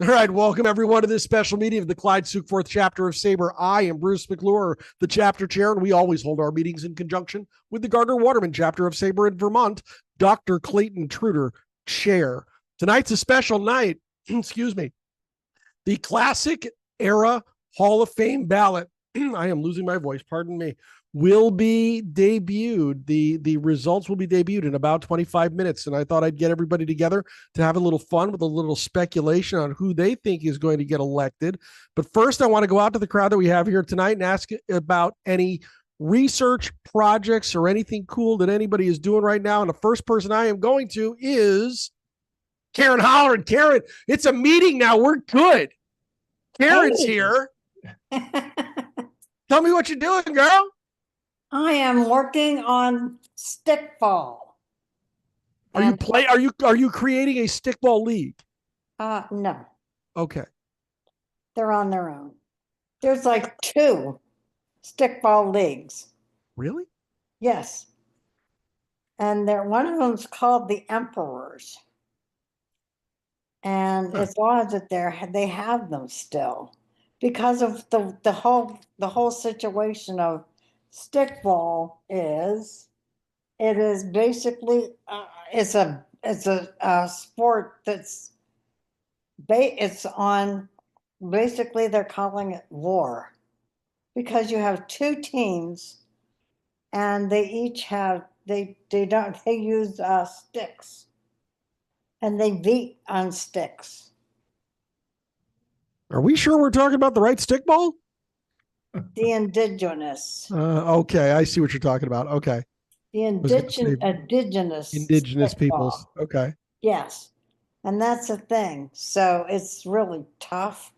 All right, welcome everyone to this special meeting of the Clyde Sukeforth chapter of SABR. I am Bruce McClure, the chapter chair, and we always hold our meetings in conjunction with the Gardner-Waterman chapter of SABR in Vermont, Dr. Clayton Truder, chair. Tonight's a special night, excuse me. The Classic Era Hall of Fame ballot, I am losing my voice, pardon me, will be debuted. The results will be debuted in about 25 minutes. And I thought I'd get everybody together to have a little fun with a little speculation on who they think is going to get elected. But first, I want to go out to the crowd that we have here tonight and ask about any research projects or anything cool that anybody is doing right now. And the first person I am going to is Karen Holler. And Karen, it's a meeting now. We're good. Karen's here. Tell me what you're doing, girl. I am working on stickball. Are you creating a stickball league? No. Okay. They're on their own. There's like 2 stickball leagues. Really? Yes. And one of them's called the Emperors. And it's odd that they have them still because of the whole situation of stickball is basically it's a sport that's it's on basically they're calling it war because you have 2 teams and they each have they use sticks and they beat on sticks. Are we sure we're talking about the right stickball? The indigenous. Okay, I see what you're talking about. Okay. The indigenous peoples. Okay. Yes. And that's the thing. So it's really tough.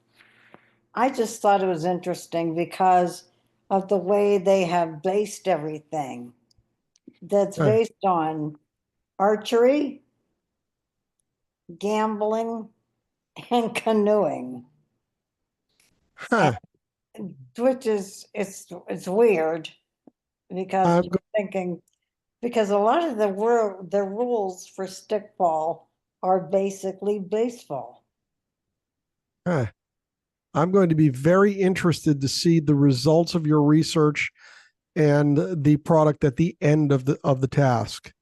I just thought it was interesting because of the way they have based everything. That's based on archery, gambling, and canoeing. Huh. Which is it's weird because you're thinking because a lot of the rules for stickball are basically baseball. Huh. I'm going to be very interested to see the results of your research and the product at the end of the task.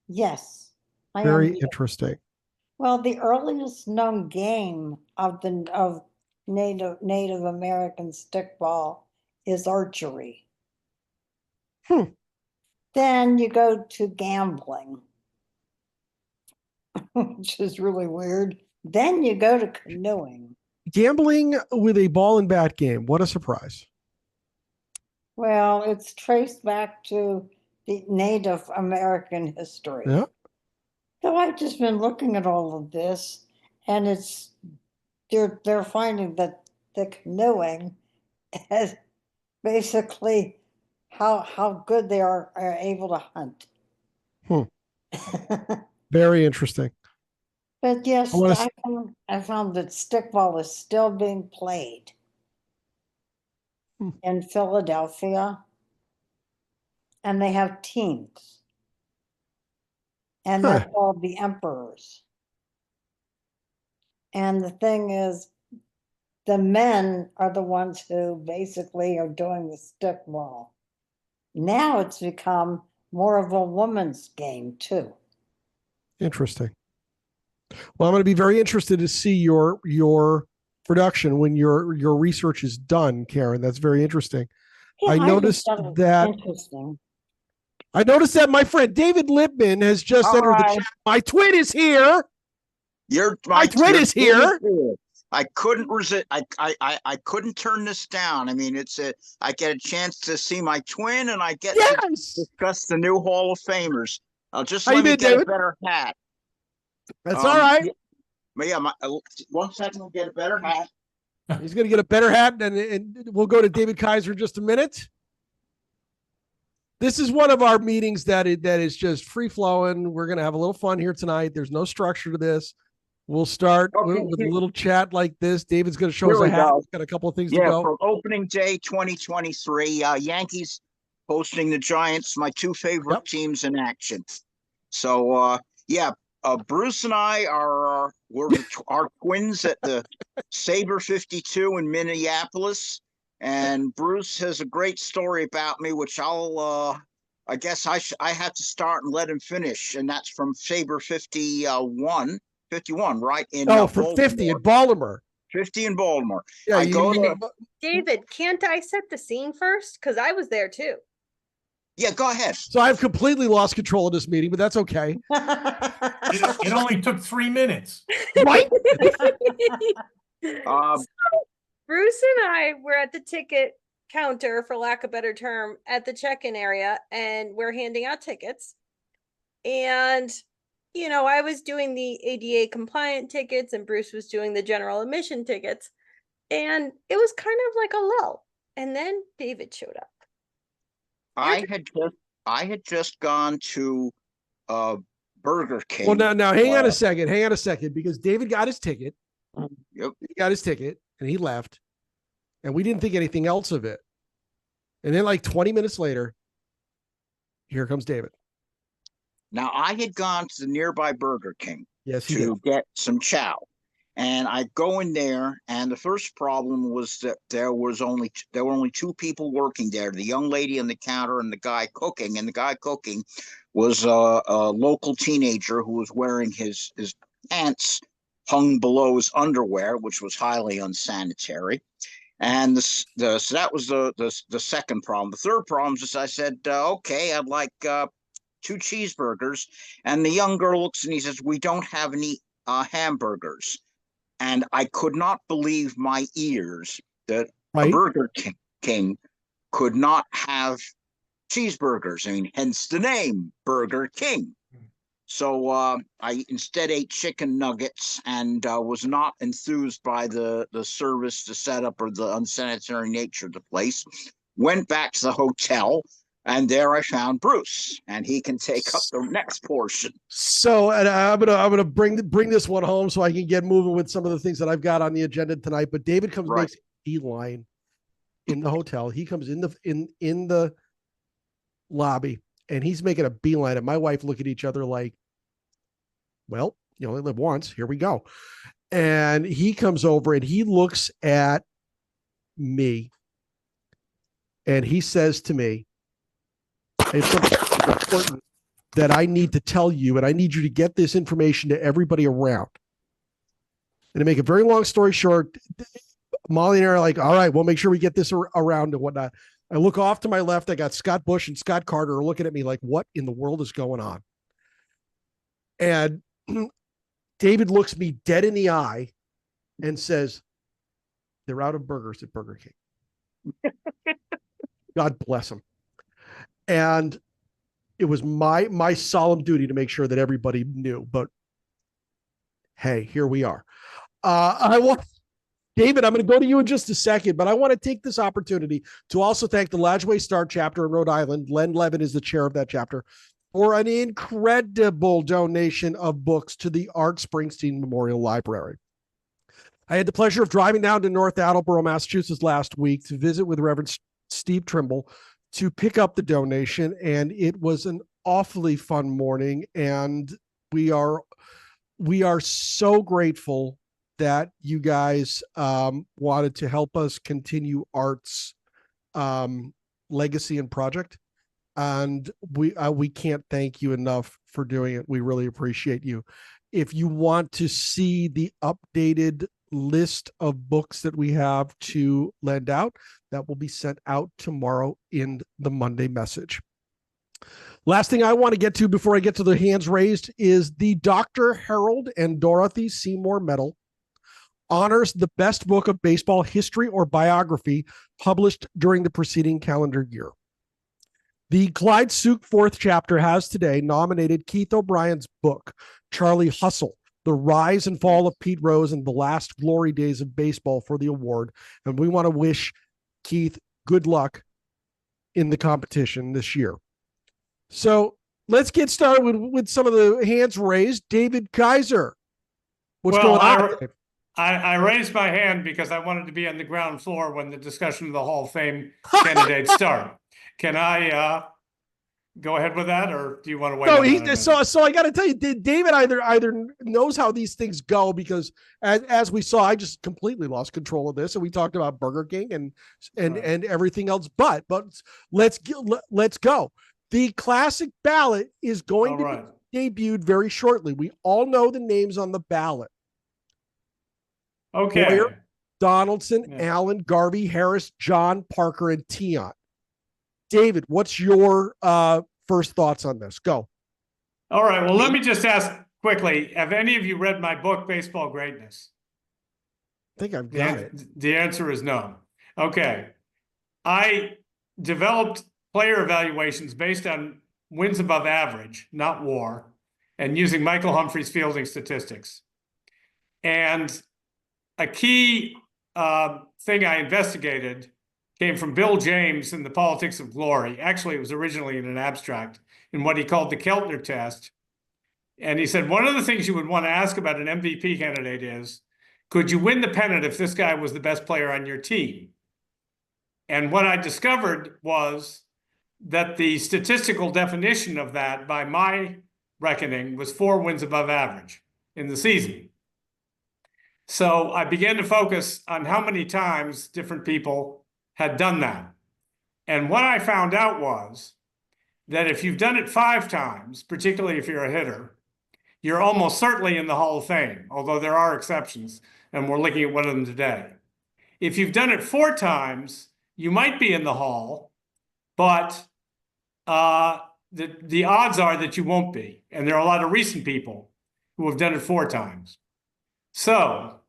Yes. Very interesting. Well, the earliest known game of Native American stickball is archery. Then you go to gambling, which is really weird. Then you go to canoeing. Gambling with a ball and bat game. What a surprise. Well, it's traced back to the Native American history. Yeah. So I've just been looking at all of this, and they're finding that the canoeing is basically how good they are able to hunt. Very interesting. But yes, I found that stickball is still being played in Philadelphia, and they have teams, and they're called the Emperors. And the thing is, the men are the ones who basically are doing the stickball. Now it's become more of a woman's game too. Interesting. Well, I'm going to be very interested to see your production when your research is done, Karen. That's very interesting. Yeah, I noticed that my friend David Lipman has just entered the chat. My twin is here. My twin is here. I couldn't resist. I couldn't turn this down. I mean, I get a chance to see my twin, and I get to discuss the new Hall of Famers. I'll just let me get a better hat. That's all right. Yeah, 1 second, we'll get a better hat. He's going to get a better hat, and we'll go to David Kaiser in just a minute. This is one of our meetings that is just free flowing. We're going to have a little fun here tonight. There's no structure to this. We'll start with a little chat like this. David's going to show us a hat. He's got a couple of things to go. From opening day 2023, Yankees hosting the Giants, my 2 favorite teams in action. So, Bruce and I we're our twins at the SABR 52 in Minneapolis, and Bruce has a great story about me, which I guess I have to start and let him finish, and that's from SABR 51, right in from 50 in Baltimore. 50 in Baltimore. Yeah, David, can't I set the scene first? Because I was there too. Yeah, go ahead. So I've completely lost control of this meeting, but that's okay. It only took 3 minutes. Right? So Bruce and I were at the ticket counter, for lack of a better term, at the check-in area, and we're handing out tickets. And, you know, I was doing the ADA compliant tickets and Bruce was doing the general admission tickets. And it was kind of like a lull. And then David showed up. I had just gone to Burger King. Well, now hang on a second, because David got his ticket. Yep. He got his ticket and he left, and we didn't think anything else of it. And then, like 20 minutes later, here comes David. Now, I had gone to the nearby Burger King to get some chow. And I go in there, and the first problem was that there were only 2 people working there: the young lady on the counter and the guy cooking. And the guy cooking was a local teenager who was wearing his pants hung below his underwear, which was highly unsanitary. And so that was the second problem. The third problem is I said, okay, I'd like 2 cheeseburgers. And the young girl looks and he says, we don't have any hamburgers. And I could not believe my ears that a Burger King could not have cheeseburgers. I mean, hence the name Burger King. So I instead ate chicken nuggets and was not enthused by the service, the setup, or the unsanitary nature of the place. Went back to the hotel, and there I found Bruce, and he can take up the next portion. So, and I'm gonna bring this one home so I can get moving with some of the things that I've got on the agenda tonight. But David comes makes a beeline in the hotel. He comes in the lobby, and he's making a beeline. And my wife look at each other like, well, you only live once. Here we go. And he comes over and he looks at me, and he says to me, it's something important that I need to tell you, and I need you to get this information to everybody around. And to make a very long story short, Molly and I are like, all right, we'll make sure we get this around and whatnot. I look off to my left. I got Scott Bush and Scott Carter are looking at me like, what in the world is going on? And David looks me dead in the eye and says, they're out of burgers at Burger King. God bless them. And it was my solemn duty to make sure that everybody knew. But hey, here we are. David, I'm going to go to you in just a second, but I want to take this opportunity to also thank the Lodgeway Star chapter in Rhode Island. Len Levin is the chair of that chapter, for an incredible donation of books to the Art Springsteen Memorial Library. I had the pleasure of driving down to North Attleboro, Massachusetts last week to visit with Reverend Steve Trimble to pick up the donation, and it was an awfully fun morning, and we are so grateful that you guys wanted to help us continue Art's legacy and project. And we can't thank you enough for doing it. We really appreciate you. If you want to see the updated list of books that we have to lend out, that will be sent out tomorrow in the Monday message. Last thing I want to get to before I get to the hands raised is the Dr. Harold and Dorothy Seymour Medal honors the best book of baseball history or biography published during the preceding calendar year. The Clyde Sukeforth chapter has today nominated Keith O'Brien's book, Charlie Hustle, The Rise and Fall of Pete Rose and the Last Glory Days of Baseball, for the award. And we want to wish Keith good luck in the competition this year. So let's get started with some of the hands raised. David Kaiser, what's going on? I raised my hand because I wanted to be on the ground floor when the discussion of the Hall of Fame candidates start. Can I go ahead with that, or do you want to wait? No, on that? so I got to tell you, David either knows how these things go, because as we saw, I just completely lost control of this, and we talked about Burger King and everything else. But let's go. The classic ballot is going to be debuted very shortly. We all know the names on the ballot. Okay. Boyer, Donaldson, Allen, Garvey, Harris, John, Parker, and Tiant. David, what's your first thoughts on this? Go. All right. Well, let me just ask quickly, have any of you read my book, Baseball Greatness? I think I've got it. The answer is no. Okay. I developed player evaluations based on wins above average, not WAR, and using Michael Humphrey's fielding statistics. And a key thing I investigated came from Bill James in The Politics of Glory. Actually, it was originally in an abstract in what he called the Keltner test. And he said, one of the things you would want to ask about an MVP candidate is, could you win the pennant if this guy was the best player on your team? And what I discovered was that the statistical definition of that, by my reckoning, was 4 wins above average in the season. So I began to focus on how many times different people had done that. And what I found out was that if you've done it 5 times, particularly if you're a hitter, you're almost certainly in the Hall of Fame, although there are exceptions, and we're looking at one of them today. If you've done it 4 times, you might be in the Hall, but the odds are that you won't be. And there are a lot of recent people who have done it 4 times. So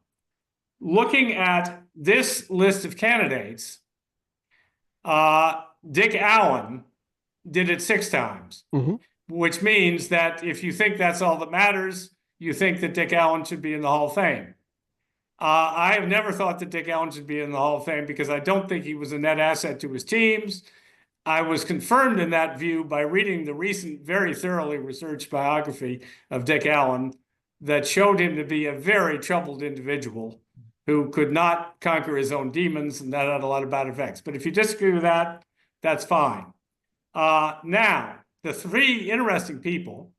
looking at this list of candidates, Dick Allen did it 6 times, which means that if you think that's all that matters, you think that Dick Allen should be in the Hall of Fame. I have never thought that Dick Allen should be in the Hall of Fame because I don't think he was a net asset to his teams. I was confirmed in that view by reading the recent, very thoroughly researched biography of Dick Allen that showed him to be a very troubled individual who could not conquer his own demons, and that had a lot of bad effects. But if you disagree with that, that's fine. Now, the 3 interesting people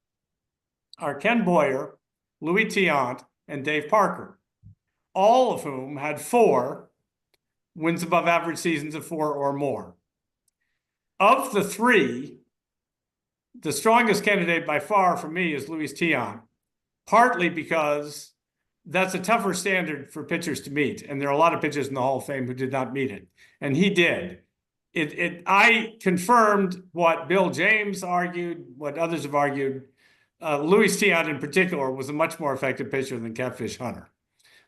are Ken Boyer, Louis Tiant, and Dave Parker, all of whom had 4 wins above average seasons of 4 or more. Of the 3, the strongest candidate by far for me is Louis Tiant, partly because that's a tougher standard for pitchers to meet. And there are a lot of pitchers in the Hall of Fame who did not meet it. And he did. I confirmed what Bill James argued, what others have argued. Louis Tiant in particular was a much more effective pitcher than Catfish Hunter.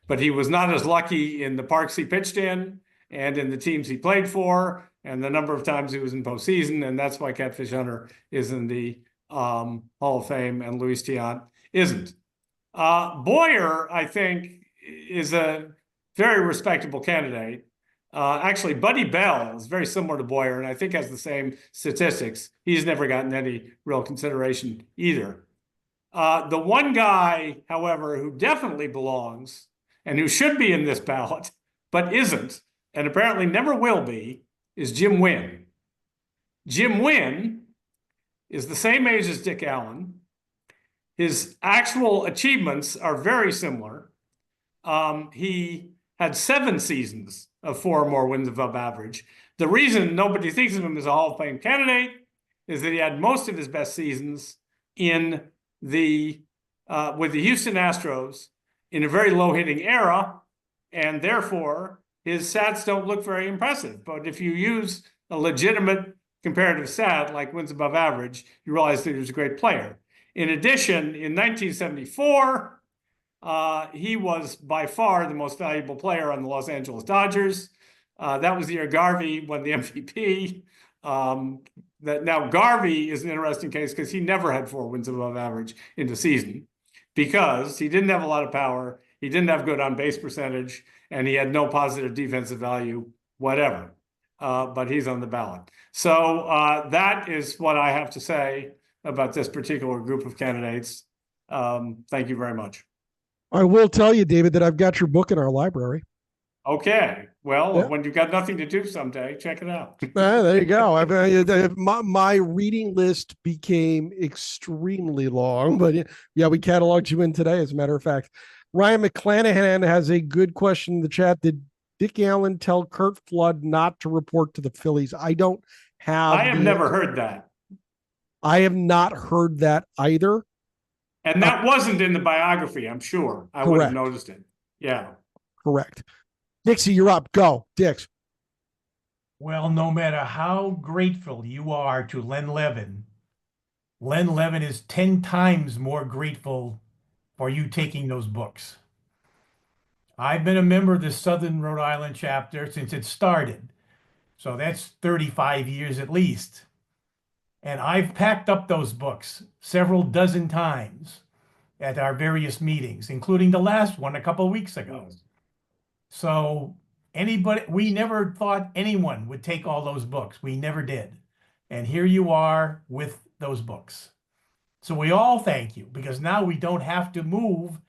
But he was not as lucky in the parks he pitched in and in the teams he played for and the number of times he was in postseason. And that's why Catfish Hunter is in the Hall of Fame and Louis Tiant isn't. Boyer, I think, is a very respectable candidate. Actually, Buddy Bell is very similar to Boyer and I think has the same statistics. He's never gotten any real consideration either. The one guy, however, who definitely belongs and who should be in this ballot, but isn't, and apparently never will be, is Jim Wynn. Jim Wynn is the same age as Dick Allen. His actual achievements are very similar. He had 7 seasons of 4 or more wins above average. The reason nobody thinks of him as a Hall of Fame candidate is that he had most of his best seasons in the with the Houston Astros in a very low hitting era, and therefore his stats don't look very impressive. But if you use a legitimate comparative stat like wins above average, you realize that he was a great player. In addition, in 1974, he was by far the most valuable player on the Los Angeles Dodgers. That was the year Garvey won the MVP. Now Garvey is an interesting case because he never had 4 wins above average in the season because he didn't have a lot of power, he didn't have good on-base percentage, and he had no positive defensive value, whatever. But he's on the ballot. So that is what I have to say about this particular group of candidates. Thank you very much. I will tell you, David, that I've got your book in our library. Okay. Well, Yeah. when you've got nothing to do someday, check it out. There you go. My reading list became extremely long, but yeah, we cataloged you in today, as a matter of fact. Ryan McClanahan has a good question in the chat. Did Dick Allen tell Curt Flood not to report to the Phillies? I don't have. I have never heard that. I have not heard that either. And that wasn't in the biography, I'm sure. I would have noticed it. Yeah. Correct. Dixie, you're up. Go, Dix. Well, no matter how grateful you are to Len Levin is 10 times more grateful for you taking those books. I've been a member of the Southern Rhode Island chapter since it started. So that's 35 years at least. And I've packed up those books several dozen times at our various meetings, including the last one a couple of weeks ago. So we never thought anyone would take all those books. We never did. And here you are with those books. So we all thank you, because now we don't have to move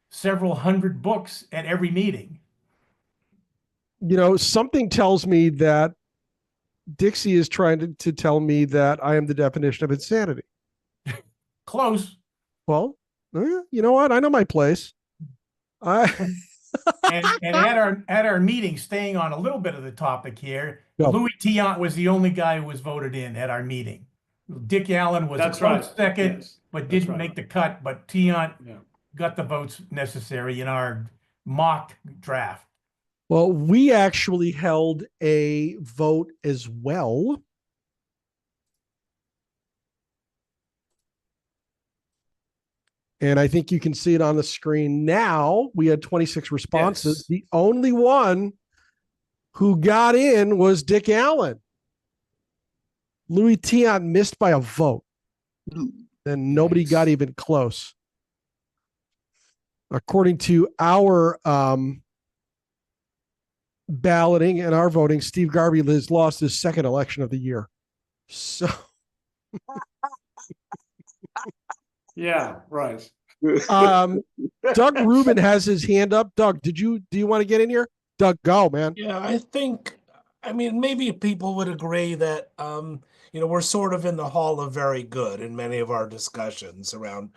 several hundred books at every meeting. You know, something tells me that Dixie is trying to tell me that I am the definition of insanity. Close. Well, you know what? I know my place. And at our meeting, staying on a little bit of the topic here, Louis Tiant was the only guy who was voted in at our meeting. Dick Allen was second, but didn't make the cut. But Tiant got the votes necessary in our mock draft. Well, we actually held a vote as well. And I think you can see it on the screen now. We had 26 responses. Yes. The only one who got in was Dick Allen. Louis Tiant missed by a vote. And nobody got even close. According to our balloting and our voting, Steve Garvey has lost his second election of the year. So yeah, right. Doug Rubin has his hand up. Doug, do you want to get in here? Doug, go, man. Yeah, I mean, maybe people would agree that, we're sort of in the hall of very good in many of our discussions around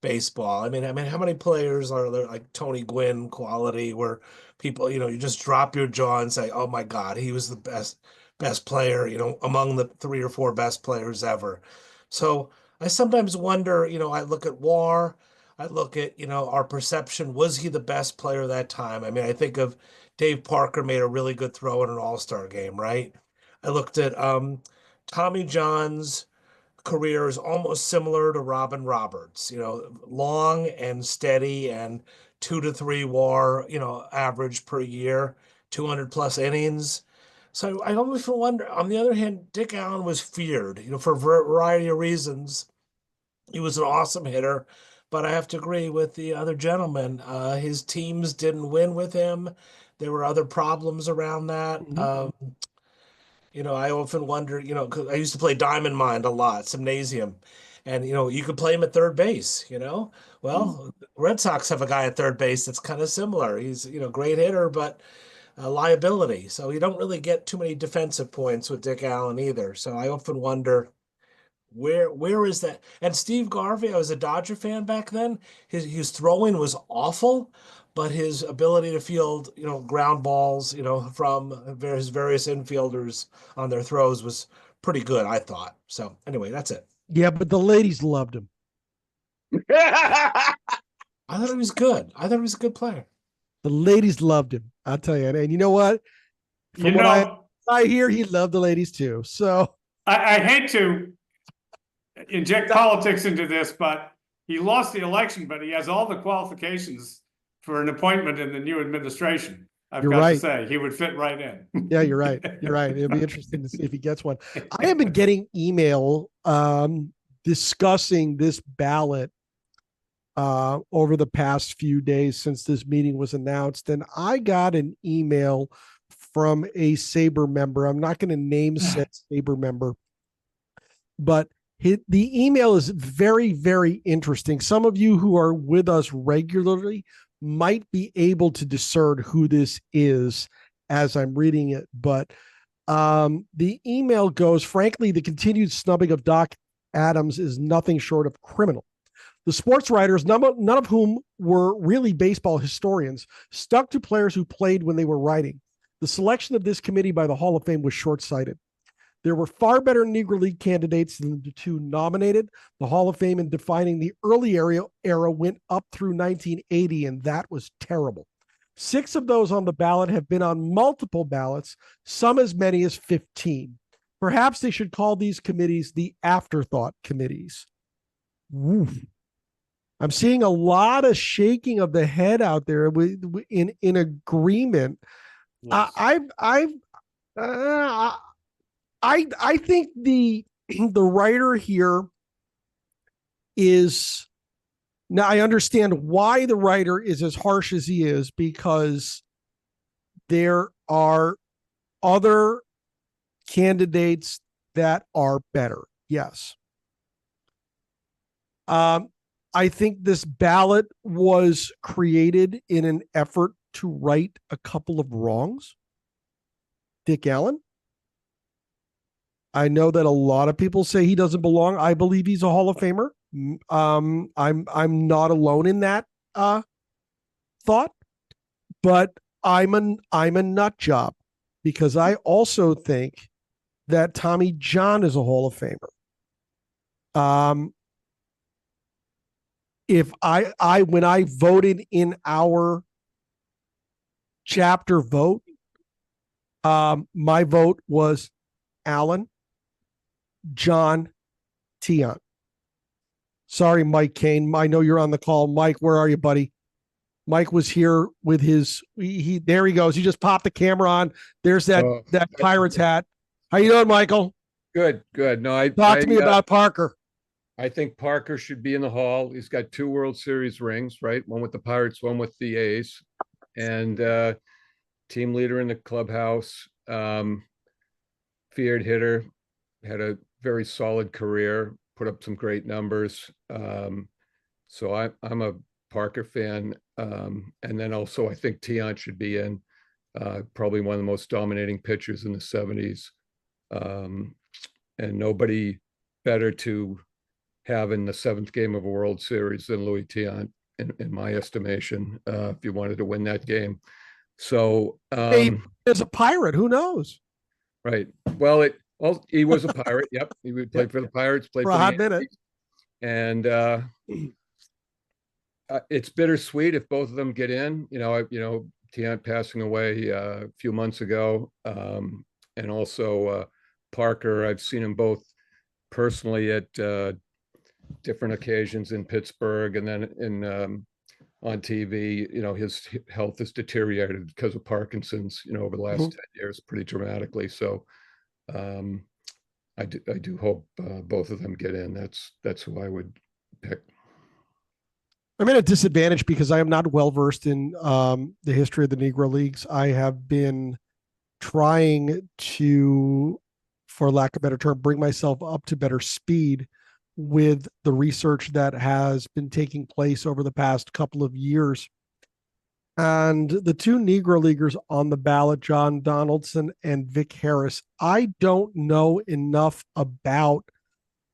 baseball. I mean, how many players are there, like Tony Gwynn quality, where people, you just drop your jaw and say, oh my God, he was the best player, among the 3 or 4 best players ever. So I sometimes wonder, I look at WAR, I look at, our perception, was he the best player that time? I mean, I think of Dave Parker made a really good throw in an All-Star game, right? I looked at Tommy John's career is almost similar to Robin Roberts, long and steady and 2 to 3 WAR, average per year, 200 plus innings. So I always wonder, on the other hand, Dick Allen was feared, for a variety of reasons. He was an awesome hitter, but I have to agree with the other gentleman. His teams didn't win with him. There were other problems around that. Mm-hmm. I often wonder, 'cause I used to play Diamond Mine a lot, Gymnasium, and, you could play him at third base, Well, Red Sox have a guy at third base that's kind of similar. He's, great hitter, but a liability. So you don't really get too many defensive points with Dick Allen either. So I often wonder, where is that? And Steve Garvey, I was a Dodger fan back then. His throwing was awful, but his ability to field, ground balls, from his various infielders on their throws was pretty good, I thought. So anyway, that's it. Yeah, but the ladies loved him. I thought he was good. I thought he was a good player. The ladies loved him. I'll tell you. And you know what? From what I hear, he loved the ladies too. So I hate to inject politics into this, but he lost the election, but he has all the qualifications for an appointment in the new administration. I've got to say, he would fit right in. Yeah, you're right. You're right. It'll be interesting to see if he gets one. I have been getting email discussing this ballot over the past few days since this meeting was announced. And I got an email from a SABR member. I'm not going to name said SABR member, but the email is very, very interesting. Some of you who are with us regularly might be able to discern who this is as I'm reading it. But the email goes, frankly, the continued snubbing of Doc Adams is nothing short of criminal. The sports writers, none of whom were really baseball historians, stuck to players who played when they were writing. The selection of this committee by the Hall of Fame was short-sighted. There were far better Negro League candidates than the two nominated. The Hall of Fame in defining the early era went up through 1980, and that was terrible. 6 of those on the ballot have been on multiple ballots, some as many as 15. Perhaps they should call these committees the afterthought committees. Oof. I'm seeing a lot of shaking of the head out there in agreement. Yes. I think the writer here is, now I understand why the writer is as harsh as he is, because there are other candidates that are better. Yes. I think this ballot was created in an effort to right a couple of wrongs. Dick Allen. I know that a lot of people say he doesn't belong. I believe he's a Hall of Famer. I'm not alone in that thought, but I'm a nut job, because I also think that Tommy John is a Hall of Famer. If when I voted in our chapter vote, my vote was Allen, John, Tiant. Sorry, Mike Kane. I know you're on the call. Mike, where are you, buddy? Mike was here with his, there he goes. He just popped the camera on. There's that Pirates hat. How you doing, Michael? Good. No, talk to me about Parker. I think Parker should be in the Hall. He's got 2 World Series rings, right? One with the Pirates, one with the A's, and team leader in the clubhouse, feared hitter, had a very solid career, put up some great numbers. So I'm a Parker fan. And then also I think Tiant should be in, probably one of the most dominating pitchers in the 70s. And nobody better to have in the 7th game of a World Series than Louis Tiant, in my estimation, if you wanted to win that game. So as a Pirate, who knows? Right. Well, he was a Pirate. Yep. He would play for the Pirates, played for a hot minute. And it's bittersweet if both of them get in. Tiant passing away a few months ago, and also Parker. I've seen them both personally at different occasions in Pittsburgh, and then on TV. His health has deteriorated because of Parkinson's, over the last 10 years pretty dramatically. So I do hope both of them get in. That's who I would pick. I'm at a disadvantage because I am not well versed in the history of the Negro Leagues. I have been trying to, for lack of a better term, bring myself up to better speed with the research that has been taking place over the past couple of years. And the 2 Negro Leaguers on the ballot, John Donaldson and Vic Harris, I don't know enough about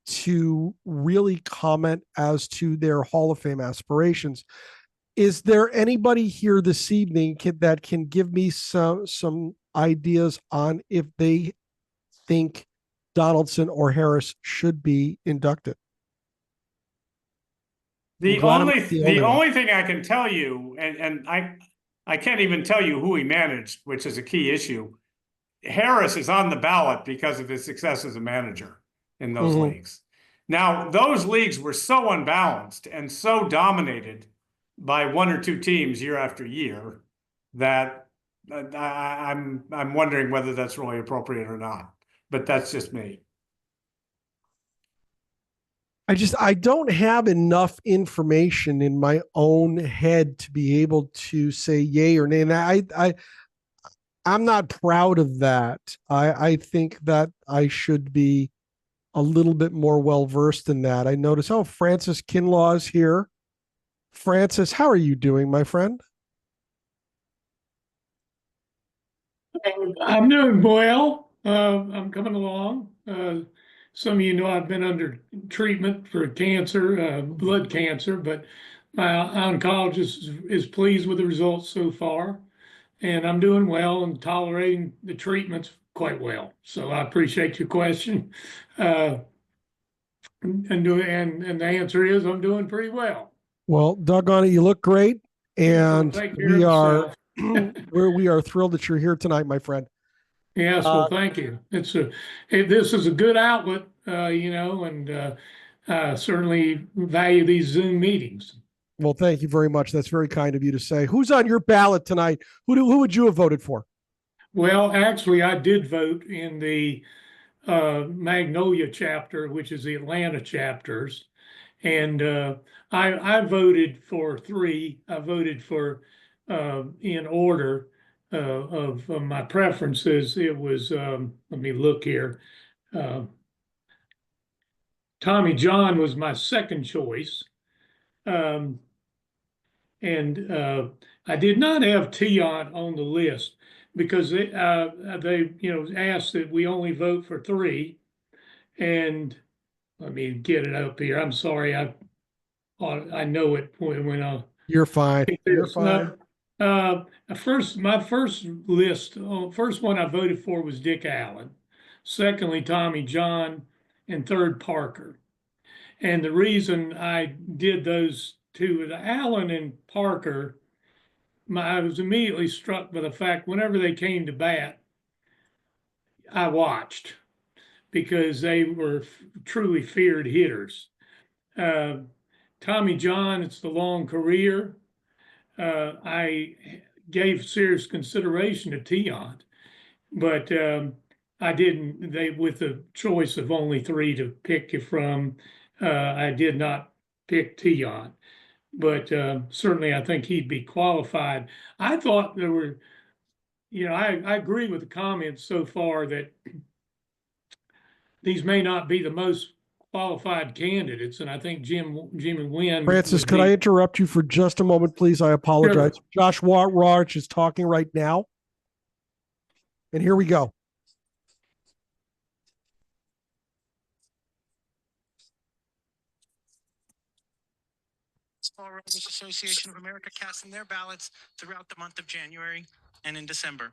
to really comment as to their Hall of Fame aspirations. Is there anybody here this evening that can give me some ideas on if they think Donaldson or Harris should be inducted? The only thing I can tell you, and I can't even tell you who he managed, which is a key issue. Harris is on the ballot because of his success as a manager in those leagues. Now, those leagues were so unbalanced and so dominated by 1 or 2 teams year after year that I'm wondering whether that's really appropriate or not. But that's just me. I don't have enough information in my own head to be able to say yay or nay. And I'm not proud of that. I think that I should be a little bit more well-versed in that. I notice, Francis Kinlaw is here. Francis, how are you doing, my friend? I'm doing well. I'm coming along. Some of you know I've been under treatment for cancer, blood cancer, but my oncologist is pleased with the results so far. And I'm doing well and tolerating the treatments quite well. So I appreciate your question. And the answer is I'm doing pretty well. Well, doggone it, you look great. And Take care we of are yourself. we are thrilled that you're here tonight, my friend. Yes, well, thank you. This is a good outlet, and certainly value these Zoom meetings. Well, thank you very much. That's very kind of you to say. Who's on your ballot tonight? Who would you have voted for? Well, actually, I did vote in the Magnolia chapter, which is the Atlanta chapters, and I voted for three. I voted for in order of my preferences. It was let me look here. Tommy John was my second choice. And I did not have Tiant on the list because they asked that we only vote for three. And let me get it up here. I'm sorry, I know it when You're fine. You're fine. my first list, first one I voted for was Dick Allen. Secondly, Tommy John, and third, Parker. And the reason I did those two with Allen and Parker, I was immediately struck by the fact whenever they came to bat, I watched because they were truly feared hitters. Tommy John, it's the long career. I gave serious consideration to Tiant, but I didn't. With the choice of only three to pick from, I did not pick Tiant. But certainly I think he'd be qualified. I thought there were, I agree with the comments so far that these may not be the most qualified candidates, and I think Jim and Wynn. Francis, could I interrupt you for just a moment, please? I apologize. Sure. Josh Warch is talking right now. And here we go. Baseball Writers Association of America casting their ballots throughout the month of January and in December.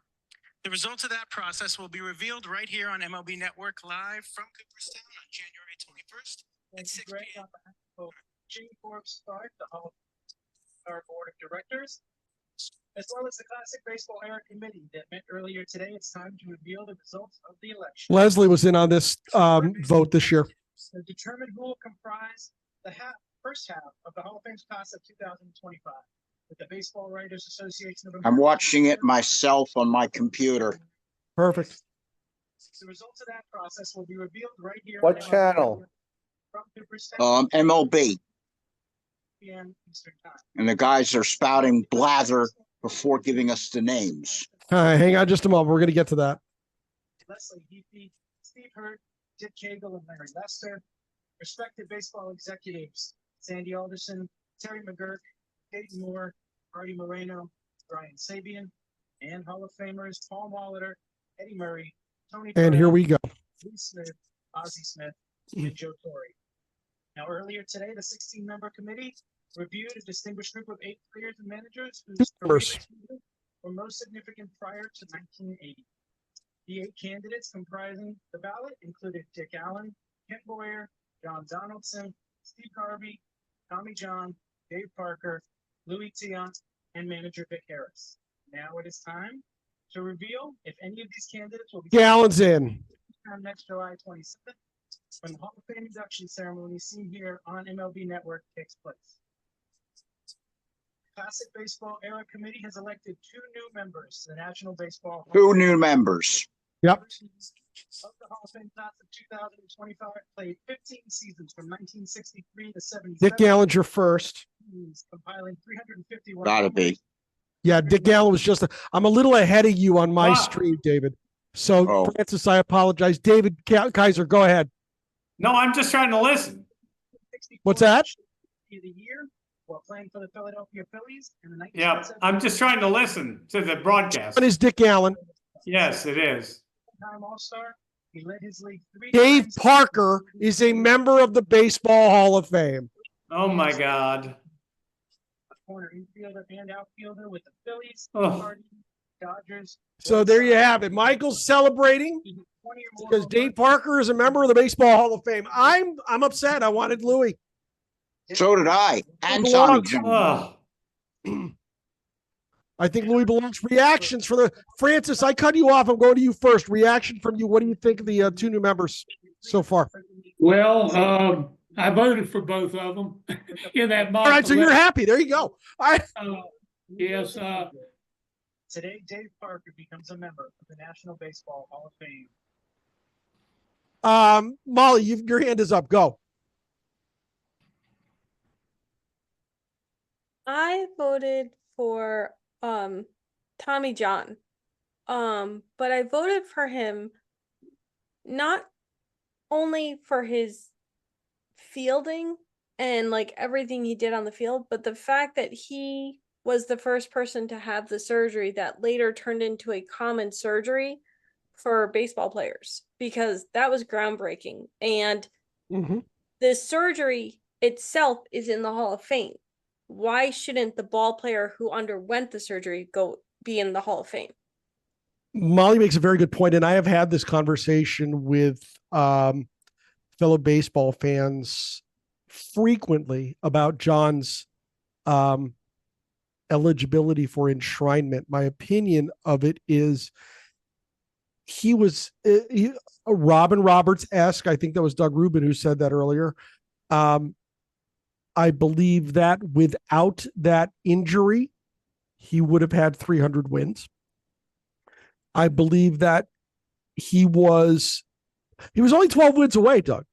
The results of that process will be revealed right here on MLB Network live from Cooperstown on January 21st at 6 p.m. Jim Forbes Clark, the Hall of our Board of Directors, as well as the Classic Baseball Era Committee that met earlier today. It's time to reveal the results of the election. Leslie was in on this vote this year. To determine who will comprise the first half of the Hall of Fame class of 2025 with the Baseball Writers Association of America. I'm watching it myself on my computer. Perfect. The results of that process will be revealed right here. What channel? MLB. And the guys are spouting blather before giving us the names. Hang on just a moment. We're going to get to that. Leslie Heapy, Steve Hurt, Dick Cagle, and Larry Lester. Respected baseball executives, Sandy Alderson, Terry McGurk, Peyton Moore, Artie Moreno, Brian Sabian, and Hall of Famers Paul Molitor, Eddie Murray, Tony And Farrell, here we go. Lee Smith, Ozzie Smith, and Joe Torre. Now, earlier today, the 16-member committee reviewed a distinguished group of 8 players and managers whose careers were most significant prior to 1980. The 8 candidates comprising the ballot included Dick Allen, Kent Boyer, John Donaldson, Steve Harvey, Tommy John, Dave Parker, Louis Tiant, and manager Vic Harris. Now it is time to reveal if any of these candidates will be Gallons in next July 27th when the Hall of Fame induction ceremony seen here on MLB Network takes place. Classic Baseball Era Committee has elected 2 new members to the National Baseball Hall. 2 new members. Yep. Of the Hall of Fame class of 2025 played 15 seasons from 1963 to 77. Dick Gallinger first. Compiling 351. Gotta be. Yeah, Dick Gallen was just I'm a little ahead of you on my stream, David. So Francis, I apologize. David Kaiser, go ahead. No, I'm just trying to listen. What's that? The year while playing for the Philadelphia Phillies in the Yeah, 1970s. I'm just trying to listen to the broadcast. What is Dick Allen? Yes, it is. Time All-Star. He led his league 3 Dave times. Parker is a member of the Baseball Hall of Fame. Oh my God. A corner infielder and outfielder with the Phillies, Oh. Cardinals, Dodgers. So there you have it. Michael's celebrating He hit 20 or more because home Dave runs. Parker is a member of the Baseball Hall of Fame. I'm upset. I wanted Louis. So did I. And Who Tommy belongs? John. Oh, I think Louis belongs. Reactions for the Francis. I cut you off. I'm going to you first. Reaction from you. What do you think of the 2 new members so far? Well, I voted for both of them in that mock. All right, so you're happy. There you go. Yes. Today, Dave Parker becomes a member of the National Baseball Hall of Fame. Molly, your hand is up. Go. I voted for Tommy John. But I voted for him not only for his fielding and like everything he did on the field, but the fact that he was the first person to have the surgery that later turned into a common surgery for baseball players, because that was groundbreaking. And the surgery itself is in the Hall of Fame. Why shouldn't the ball player who underwent the surgery be in the Hall of Fame? Molly makes a very good point, and I have had this conversation with fellow baseball fans frequently about John's eligibility for enshrinement. My opinion of it is he was a Robin Roberts-esque. I think that was Doug Rubin who said that earlier. I believe that without that injury, he would have had 300 wins. I believe that he was only 12 wins away, Doug.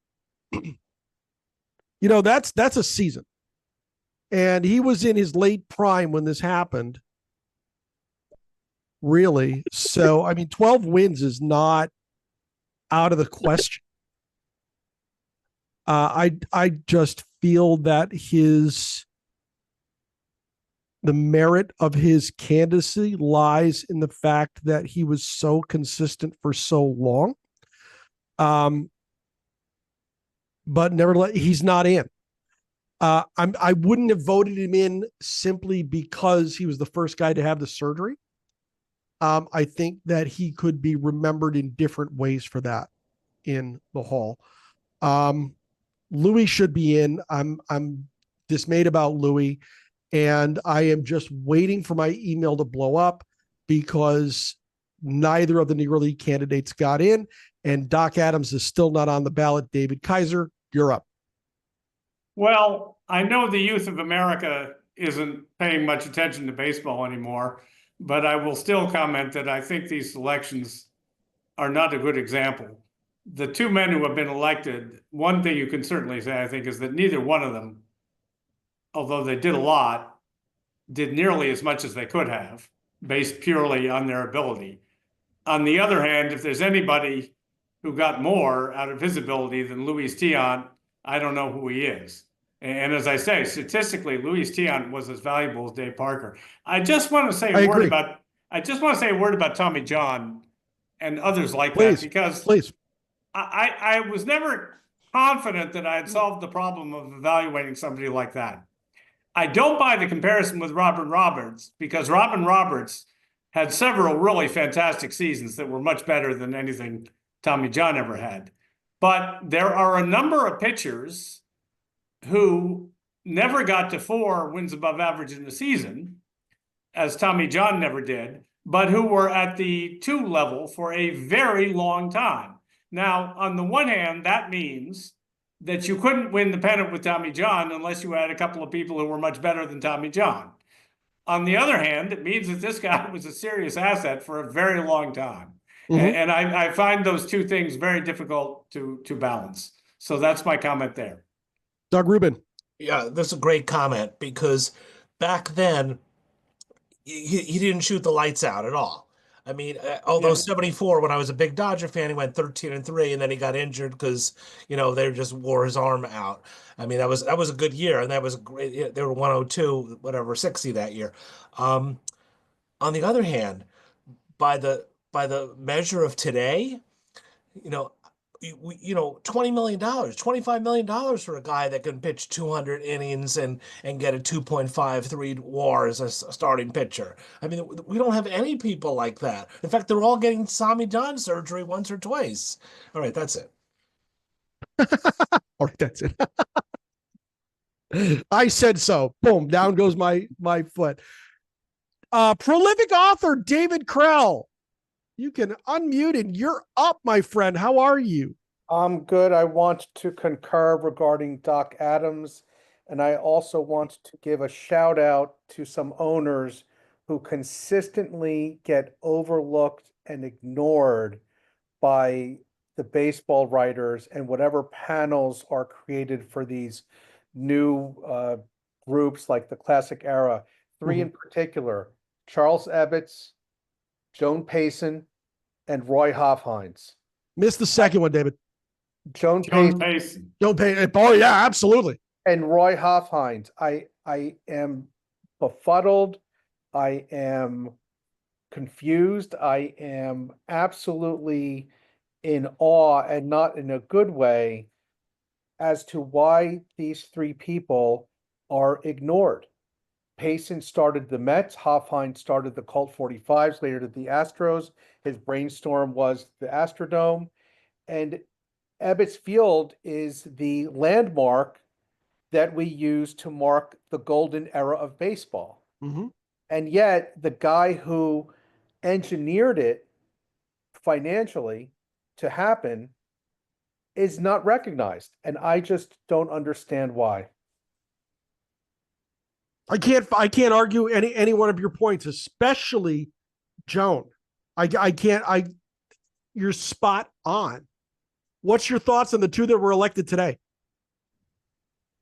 That's a season. And he was in his late prime when this happened. Really. So, 12 wins is not out of the question. I just feel that the merit of his candidacy lies in the fact that he was so consistent for so long. But nevertheless, he's not in. I wouldn't have voted him in simply because he was the first guy to have the surgery. I think that he could be remembered in different ways for that in the Hall. Louis should be in. I'm dismayed about Louis. And I am just waiting for my email to blow up because neither of the Negro League candidates got in, and Doc Adams is still not on the ballot. David Kaiser, you're up. well, I know the youth of America isn't paying much attention to baseball anymore, but I will still comment that I think these elections are not a good example. The 2 men who have been elected, one thing you can certainly say, I think, is that neither one of them, although they did a lot, did nearly as much as they could have, based purely on their ability. On the other hand, if there's anybody who got more out of his ability than Luis Tiant, I don't know who he is. And as I say, statistically, Luis Tiant was as valuable as Dave Parker. I just want to say a word about Tommy John and others like that, because I was never confident that I had solved the problem of evaluating somebody like that. I don't buy the comparison with Robin Roberts, because Robin Roberts had several really fantastic seasons that were much better than anything Tommy John ever had. But there are a number of pitchers who never got to 4 wins above average in the season, as Tommy John never did, but who were at the 2 level for a very long time. Now, on the one hand, that means that you couldn't win the pennant with Tommy John unless you had a couple of people who were much better than Tommy John. On the other hand, it means that this guy was a serious asset for a very long time. And I find those 2 things very difficult to balance. So that's my comment there. Doug Rubin. Yeah, that's a great comment, because back then he didn't shoot the lights out at all. I mean, although Yeah. 74, when I was a big Dodger fan, he went 13-3, and then he got injured because, they just wore his arm out. I mean, that was a good year, and that was great. They were 102, whatever, 60 that year. On the other hand, by the measure of today, you know, $20 million, $25 million for a guy that can pitch 200 innings and get a 2.53 WAR as a starting pitcher. I mean, we don't have any people like that. In fact, they're all getting Tommy John surgery once or twice. All right, that's it. All right, that's it. I said so. Boom, down goes my foot. Prolific author David Krell. You can unmute and you're up, my friend. How are you? I'm good. I want to concur regarding Doc Adams, and I also want to give a shout out to some owners who consistently get overlooked and ignored by the baseball writers and whatever panels are created for these new groups like the Classic Era. Three in particular: Charles Ebbets, Joan Payson, and Roy Hofheinz. Missed the second one, David. Joan Payson. Joan Payson. Oh, yeah, absolutely. And Roy Hofheinz. I am befuddled. I am confused. I am absolutely in awe, and not in a good way, as to why these three people are ignored. Payson started the Mets. Hofheinz started the Colt 45s, later to the Astros. His brainstorm was the Astrodome. And Ebbets Field is the landmark that we use to mark the golden era of baseball. And yet the guy who engineered it financially to happen is not recognized. And I just don't understand why. I can't argue any one of your points, especially Joan. You're spot on. What's your thoughts on the two that were elected today?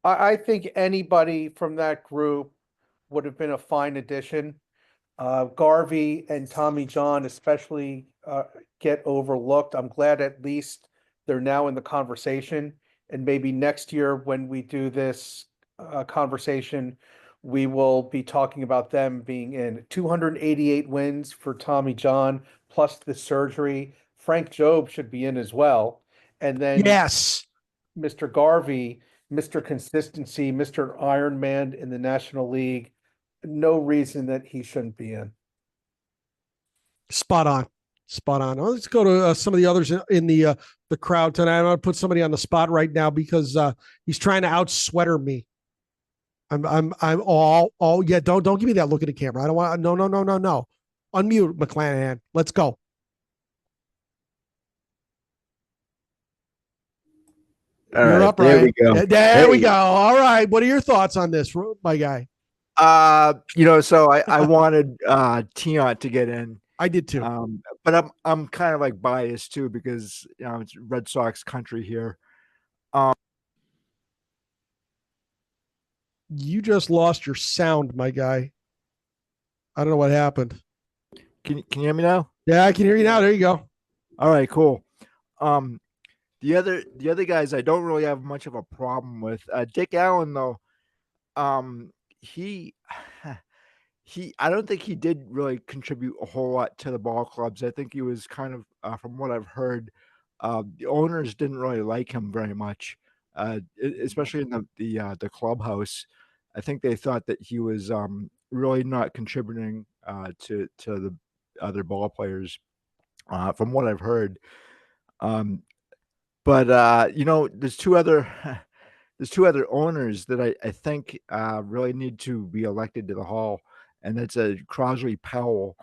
I think anybody from that group would have been a fine addition. Garvey and Tommy John especially get overlooked. I'm glad at least they're now in the conversation. And maybe next year when we do this conversation, we will be talking about them being in. 288 wins for Tommy John, plus the surgery. Frank Jobe should be in as well. And then yes, Mr. Garvey, Mr. Consistency, Mr. Iron Man in the National League. No reason that he shouldn't be in. Spot on. Well, let's go to some of the others in the crowd tonight. I'm going to put somebody on the spot right now because he's trying to out-sweater me. I'm all yeah. Don't give me that look at the camera. I don't want. No. Unmute McClanahan. Let's go. You're up, there right? we go. There we go. All right. What are your thoughts on this, my guy? So I wanted Tiant to get in. I did too. But I'm kind of like biased too because it's Red Sox country here. You just lost your sound, my guy. I don't know what happened. Can you hear me now? Yeah, I can hear you now. There you go. All right, cool. The other guys I don't really have much of a problem with. Dick Allen though, he I don't think he did really contribute a whole lot to the ball clubs. I think he was kind of from what I've heard, the owners didn't really like him very much, especially in the clubhouse. I think they thought that he was really not contributing to the other ball players, from what I've heard. But there's two other owners that I think really need to be elected to the Hall, and that's Crosley Powell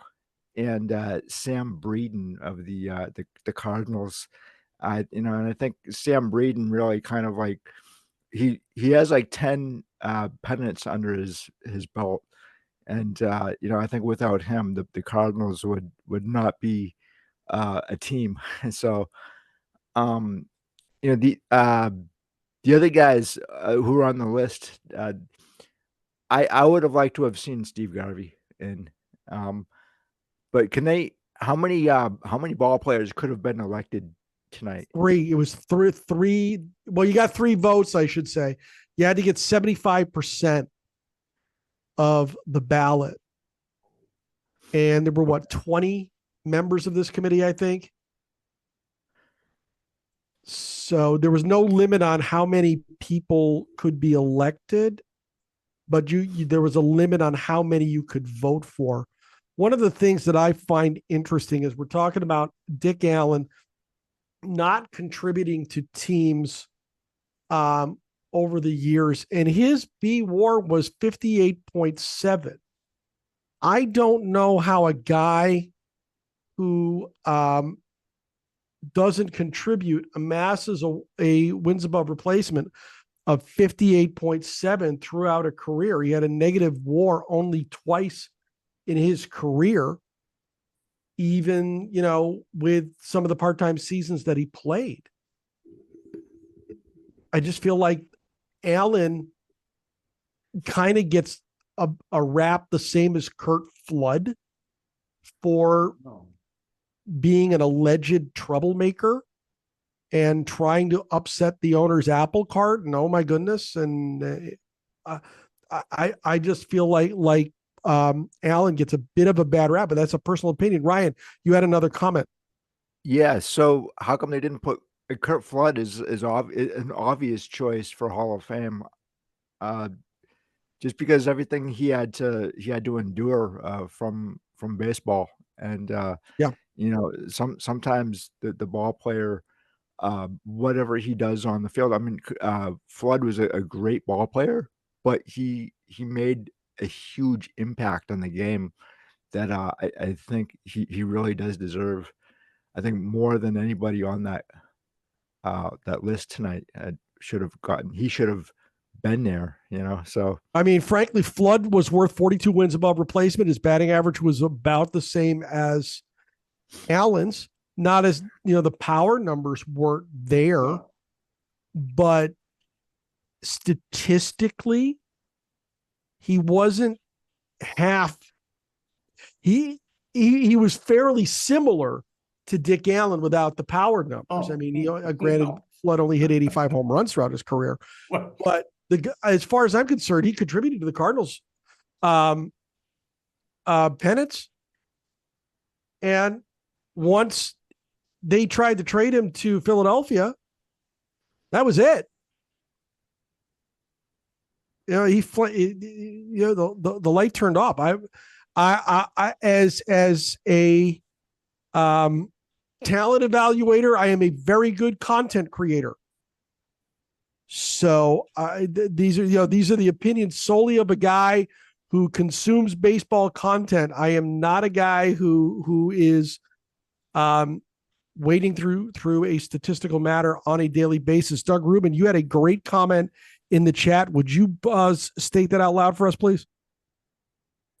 and Sam Breeden of the Cardinals. And I think Sam Breeden really kind of like he has like 10 pennants under his belt, and I think without him the Cardinals would not be a team. And so the other guys who are on the list, I would have liked to have seen Steve Garvey in, but can they how many ball players could have been elected tonight? Three. It was three. Well, you got 3 votes, I should say. You had to get 75% of the ballot. And there were what, 20 members of this committee, I think. So there was no limit on how many people could be elected, but there was a limit on how many you could vote for. One of the things that I find interesting is we're talking about Dick Allen not contributing to teams over the years, and his B WAR was 58.7. I don't know how a guy who doesn't contribute amasses a wins above replacement of 58.7 throughout a career. He had a negative WAR only twice in his career, even, with some of the part-time seasons that he played. I just feel like Allen kind of gets a rap the same as Curt Flood for being an alleged troublemaker and trying to upset the owner's apple cart. And oh my goodness. And I just feel like Allen gets a bit of a bad rap, but that's a personal opinion. Ryan, you had another comment. Yeah. So how come they didn't put Curt Flood is an obvious choice for Hall of Fame? Just because everything he had to endure from baseball, and sometimes the ball player, whatever he does on the field. I mean, Flood was a great ball player, but he made a huge impact on the game that I think he really does deserve. I think more than anybody on that list tonight should have gotten. He should have been there, so. I mean, frankly, Flood was worth 42 wins above replacement. His batting average was about the same as Allen's. Not as, the power numbers weren't there, but statistically, he wasn't half. He was fairly similar to Dick Allen without the power numbers. I mean, granted, Flood only hit 85 home runs throughout his career, but as far as I'm concerned, he contributed to the Cardinals' pennants. And once they tried to trade him to Philadelphia, that was it. The light turned off. I as a talent evaluator, I am a very good content creator. So these are the opinions solely of a guy who consumes baseball content. I am not a guy who is wading through a statistical matter on a daily basis. Doug Rubin, you had a great comment in the chat. Would you state that out loud for us, please?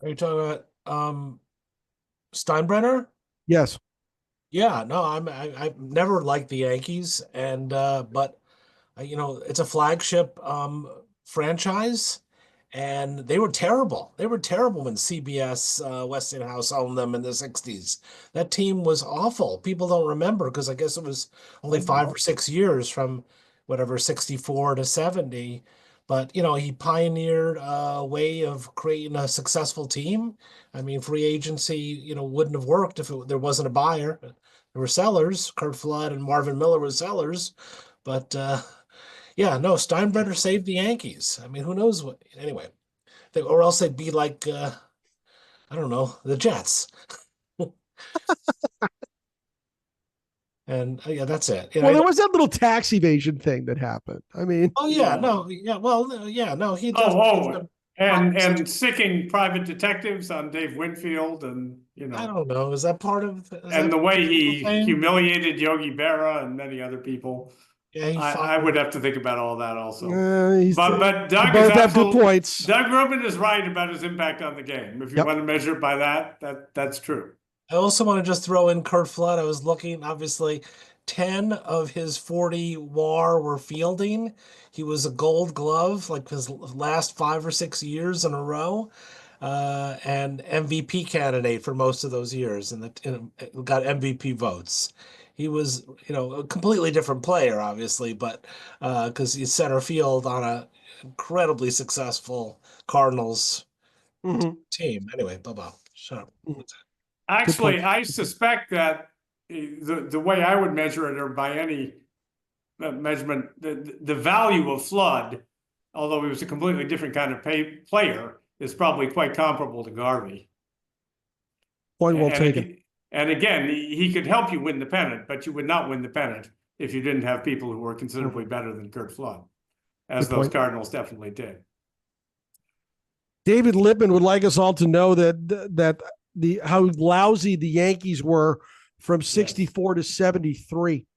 Are you talking about Steinbrenner? Yes. Yeah, no, I've never liked the Yankees, and but it's a flagship franchise, and they were terrible. They were terrible when CBS Westinghouse owned them in the 60s. That team was awful. People don't remember because I guess it was only 5 or 6 years from whatever 64 to 70. But he pioneered a way of creating a successful team. I mean, free agency, wouldn't have worked if there wasn't a buyer. There were sellers. Curt Flood and Marvin Miller were sellers, but Steinbrenner saved the Yankees. I mean, who knows what? Anyway, or else they'd be like, I don't know, the Jets. And that's it. Well, there was that little tax evasion thing that happened. I mean, he does. And sicking private detectives on Dave Winfield, and I don't know. Is that part of? And the way he humiliated Yogi Berra and many other people. Yeah, I would have to think about all that also. But Doug both have good points. Doug Rubin is right about his impact on the game. If you want to measure it by that's true. I also want to just throw in Curt Flood. I was looking, obviously, 10 of his 40 WAR were fielding. He was a Gold Glove like his last 5 or 6 years in a row. and MVP candidate for most of those years, and got MVP votes. He was, a completely different player, obviously, but because he's center field on a incredibly successful Cardinals team. Anyway, blah. Shut up. Actually, I suspect that the way I would measure it, or by any measurement, the value of Flood, although he was a completely different kind of player, is probably quite comparable to Garvey. Point well taken. And again, he could help you win the pennant, but you would not win the pennant if you didn't have people who were considerably better than Curt Flood, as those Cardinals definitely did. David Lippman would like us all to know that how lousy the Yankees were from 64 to 73.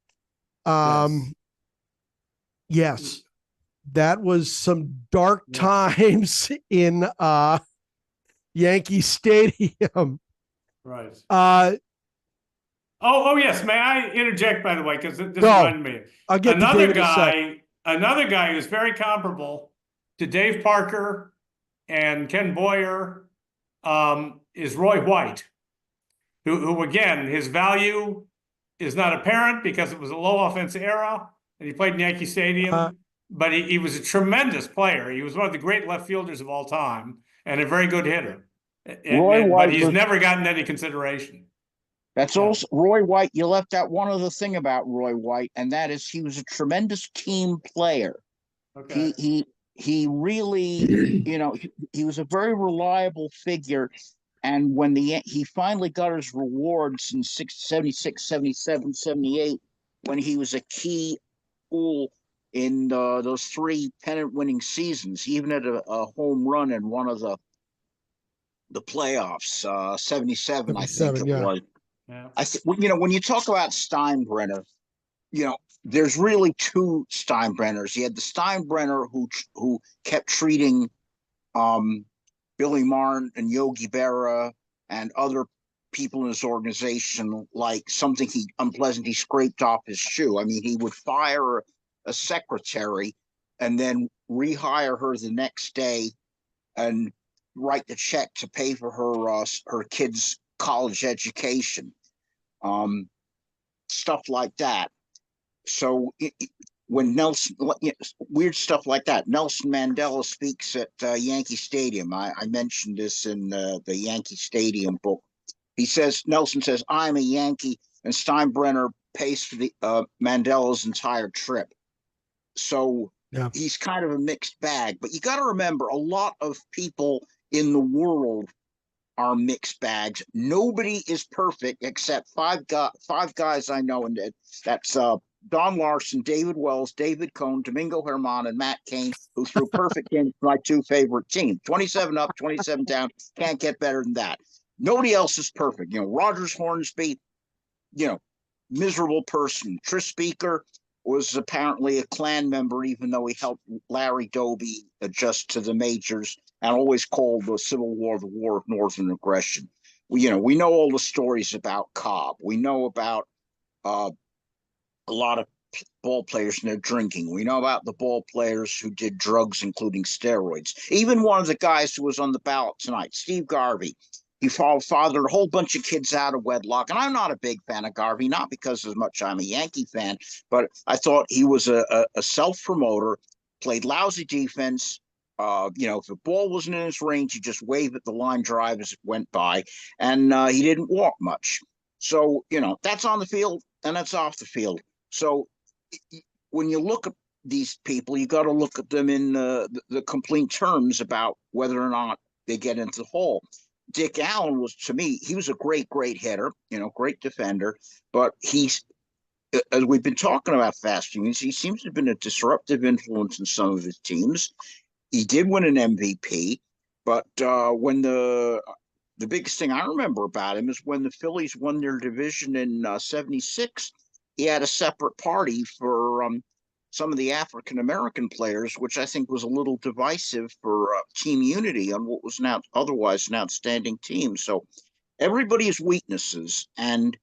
Yes, that was some dark times in Yankee Stadium. Right. Oh yes. May I interject, by the way, because this reminded me. I'll get another guy who's very comparable to Dave Parker and Ken Boyer is Roy White, who again, his value is not apparent because it was a low offense era and he played in Yankee Stadium, but he was a tremendous player. He was one of the great left fielders of all time and a very good hitter. But he's never gotten any consideration. That's also Roy White. You left out one other thing about Roy White, and that is he was a tremendous team player. Okay. He really, he was a very reliable figure. And when he finally got his rewards in 76, 77, 78, when he was a key tool in those 3 pennant-winning seasons, he even had a home run in one of the playoffs, 77, I think it was. Yeah. When you talk about Steinbrenner, there's really 2 Steinbrenners. You had the Steinbrenner who kept treating Billy Martin and Yogi Berra and other people in his organization like something unpleasant he scraped off his shoe. I mean, he would fire a secretary and then rehire her the next day and write the check to pay for her kids' college education, stuff like that. So when weird stuff like that, Nelson Mandela speaks at Yankee Stadium. I mentioned this in the Yankee Stadium book. Nelson says, "I'm a Yankee," and Steinbrenner pays for the Mandela's entire trip. So he's kind of a mixed bag. But you got to remember, a lot of people in the world are mixed bags. Nobody is perfect except five guys I know, and that's Don Larson, David Wells, David Cohn, Domingo Herman, and Matt Cain, who threw perfect games for my 2 favorite teams. 27 up, 27 down. Can't get better than that. Nobody else is perfect. Rogers Hornsby, miserable person. Tris Speaker was apparently a Klan member, even though he helped Larry Doby adjust to the majors and always called the Civil War the War of Northern Aggression. We know all the stories about Cobb. We know about a lot of ball players and their drinking. We know about the ball players who did drugs, including steroids. Even one of the guys who was on the ballot tonight, Steve Garvey, he fathered a whole bunch of kids out of wedlock. And I'm not a big fan of Garvey, not because as much I'm a Yankee fan, but I thought he was a self-promoter, played lousy defense. If the ball wasn't in his range, he just waved at the line drive as it went by. And he didn't walk much. So, that's on the field and that's off the field. So when you look at these people, you got to look at them in the complete terms about whether or not they get into the hall. Dick Allen was, to me, he was a great hitter, great defender, but he's, as we've been talking about fast humans, he seems to have been a disruptive influence in some of his teams. He did win an MVP, but when the biggest thing I remember about him is when the Phillies won their division in 76, he had a separate party for some of the African-American players, which I think was a little divisive for team unity on what was now otherwise an outstanding team. So everybody has weaknesses, and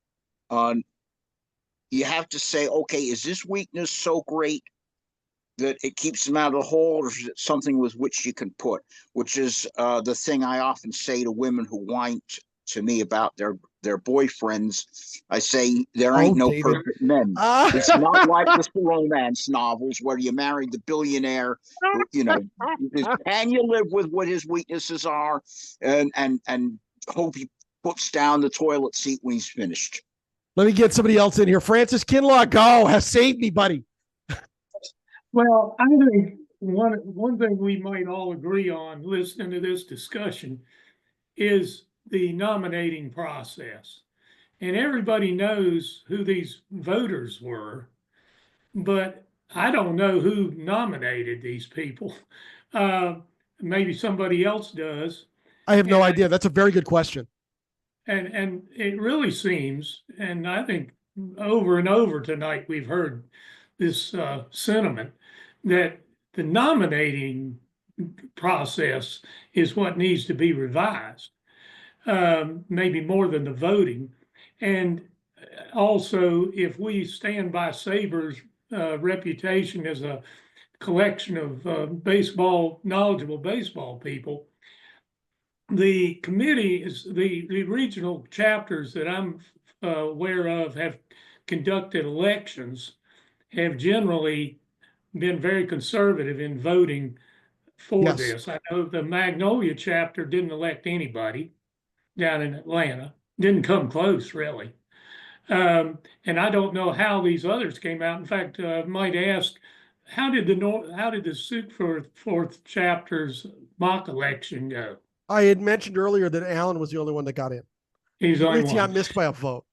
you have to say, okay, is this weakness so great that it keeps them out of the hole, or is it something with which you can put, which is the thing I often say to women who whine to me about their boyfriends. I say, there ain't no David. perfect men. It's not like the romance novels where you marry the billionaire. You know, can you live with what his weaknesses are, and hope he puts down the toilet seat when he's finished. Let me get somebody else in here. Francis Kinlaw, go. Has saved me, buddy. Well, I think one thing we might all agree on listening to this discussion is the nominating process. And everybody knows who these voters were, but I don't know who nominated these people. Maybe somebody else does. I have no idea. That's a very good question. And it really seems, and I think over and over tonight we've heard this sentiment that the nominating process is what needs to be revised, maybe more than the voting. And also, if we stand by SABR's reputation as a collection of knowledgeable baseball people, the committee is the regional chapters that I'm aware of have conducted elections, have generally been very conservative in voting for this. I know the Magnolia chapter didn't elect anybody down in Atlanta, didn't come close really. And I don't know how these others came out. In fact, I might ask, how did the Sukeforth chapter's mock election go? I had mentioned earlier that Allen was the only one that got in. He's the only Raytheon one. missed by a vote.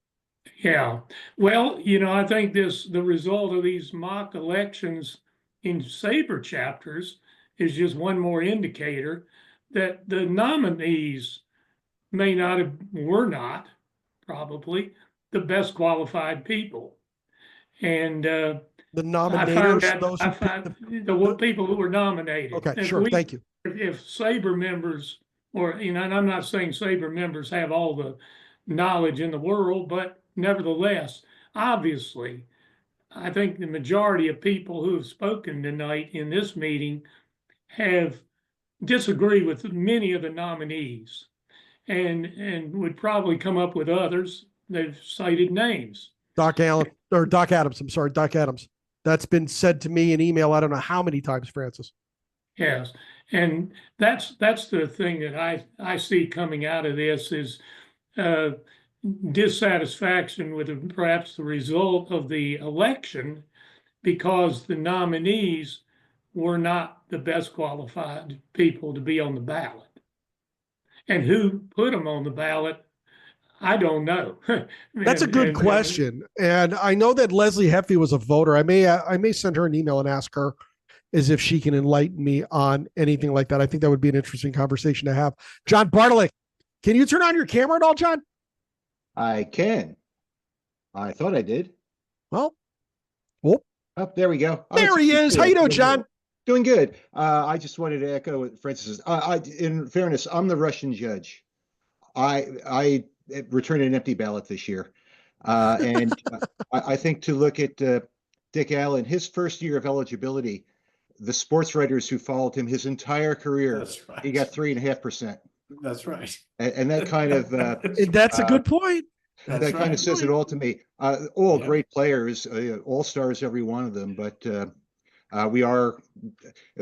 Yeah. Well, I think the result of these mock elections in SABR chapters is just one more indicator that the nominees were not probably the best qualified people. And the nominators, the people who were nominated. Okay, sure. Thank you. If SABR members, and I'm not saying SABR members have all the knowledge in the world, but nevertheless, obviously, I think the majority of people who have spoken tonight in this meeting have disagreed with many of the nominees and would probably come up with others. They've cited names. Doc Adams. I'm sorry, Doc Adams. That's been said to me in email. I don't know how many times, Francis. Yes. And that's the thing that I see coming out of this is dissatisfaction with perhaps the result of the election because the nominees were not the best qualified people to be on the ballot. And who put them on the ballot, I don't know. That's a good question. And I know that Leslie Heffy was a voter. I may send her an email and ask her as if she can enlighten me on anything like that. I think that would be an interesting conversation to have. John Bartolick, can you turn on your camera at all, John? I can. I thought I did. Well, oh, there we go. There he is. How you doing, John? Doing good. I just wanted to echo what Francis says. In fairness, I'm the Russian judge. I returned an empty ballot this year. And I think to look at Dick Allen, his first year of eligibility, the sports writers who followed him his entire career, right, he got 3.5%. That's right. And that kind of that's a good point. That kind of says it all to me. All great players, all-stars, every one of them. But we are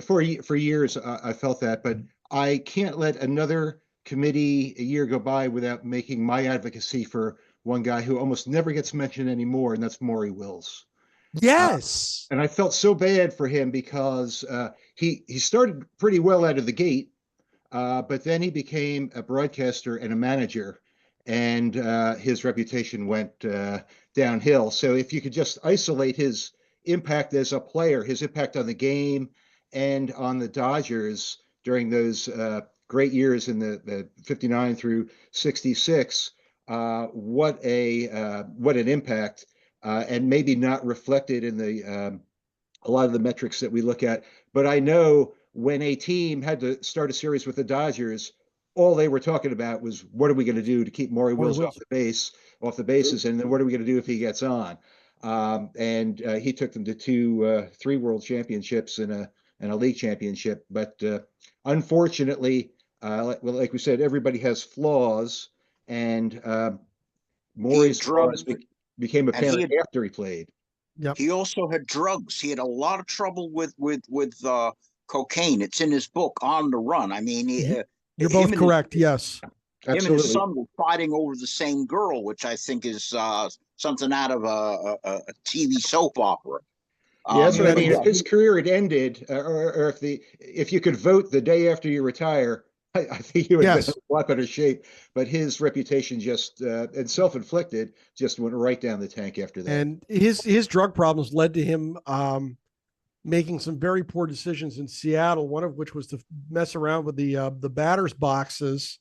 for years I felt that, but I can't let another committee a year go by without making my advocacy for one guy who almost never gets mentioned anymore, and that's Maury Wills. Yes. And I felt so bad for him because he started pretty well out of the gate, but then he became a broadcaster and a manager, and his reputation went downhill. So if you could just isolate his impact as a player, his impact on the game and on the Dodgers during those great years in the 59 through 66, what an impact. And maybe not reflected in a lot of the metrics that we look at. But I know when a team had to start a series with the Dodgers, all they were talking about was, what are we going to do to keep Maury Wills off the bases, and then what are we going to do if he gets on? And he took them to three world championships and a league championship. But unfortunately, like we said, everybody has flaws, and Maury's flaws became apparent after he played. Yep. He also had drugs. He had a lot of trouble with cocaine. It's in his book, On the Run. I mean, you're both correct. Yes. Him and his son were fighting over the same girl, which I think is something out of a TV soap opera. Yes, I mean, if his career had ended, or if you could vote the day after you retire, I think he would have been in a lot better shape. But his reputation just and self-inflicted just went right down the tank after that. And his drug problems led to him making some very poor decisions in Seattle. One of which was to mess around with the batters boxes